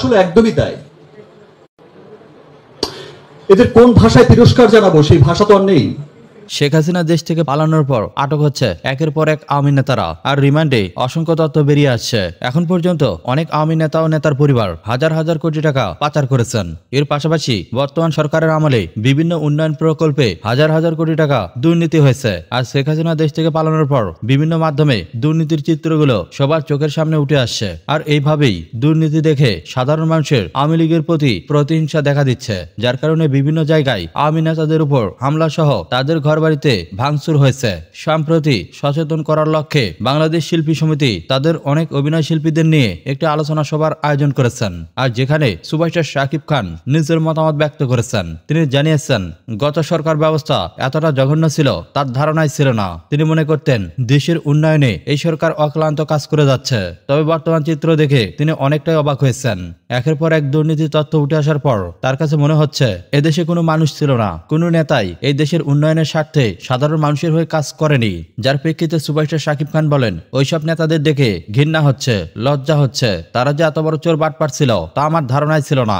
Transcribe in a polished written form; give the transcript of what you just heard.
আসলে একদমই তাই। এদের কোন ভাষায় তিরস্কার জানাবো সেই ভাষা তো আর নেই। শেখ হাসিনা দেশ থেকে পালানোর পর আটক হচ্ছে একের পর এক আওয়ামী নেতারা, আর রিমান্ডে অসংখ্য তথ্য বেরিয়ে আসছে। এখন পর্যন্ত অনেক আওয়ামী নেতা ও নেতার পরিবার হাজার হাজার কোটি টাকা পাচার করেছেন। এর পাশাপাশি বর্তমান সরকারের আমলে বিভিন্ন উন্নয়ন প্রকল্পে হাজার হাজার কোটি টাকা দুর্নীতি হয়েছে। আর শেখ হাসিনা দেশ থেকে পালানোর পর বিভিন্ন মাধ্যমে দুর্নীতির চিত্রগুলো সবার চোখের সামনে উঠে আসছে। আর এইভাবেই দুর্নীতি দেখে সাধারণ মানুষের আওয়ামী লীগের প্রতি প্রতিহিংসা দেখা দিচ্ছে, যার কারণে বিভিন্ন জায়গায় আওয়ামী নেতাদের উপর হামলা সহ তাদের ঘরবাড়িতে ভাঙচুর হয়েছে। সম্প্রতি সচেতন করার লক্ষ্যে বাংলাদেশ শিল্পী সমিতি তাদের অনেক অভিনয় শিল্পীদের নিয়ে একটি আলোচনা সভার আয়োজন করেছেন, আর যেখানে সুপারস্টার শাকিব খান নিজের মতামত ব্যক্ত করেছেন। তিনি জানিয়েছেন, গত সরকার ব্যবস্থা এতটা জঘন্য ছিল তার ধারণাই ছিল না। তিনি মনে করতেন দেশের উন্নয়নে এই সরকার অক্লান্ত কাজ করে যাচ্ছে। তবে বর্তমান চিত্র দেখে তিনি অনেকটাই অবাক হয়েছেন। একের পর এক দুর্নীতির তথ্য উঠে আসার পর তার কাছে মনে হচ্ছে এদেশে কোনো মানুষ ছিল না, কোনো নেতাই এই দেশের উন্নয়নের স্বার্থে সাধারণ মানুষের হয়ে কাজ করেনি। যার প্রেক্ষিতে সুপারস্টার শাকিব খান বলেন, ওইসব নেতাদের দেখে ঘৃণা হচ্ছে, লজ্জা হচ্ছে। তারা যে এত বড় চোর বাটপার ছিল তা আমার ধারণাই ছিল না।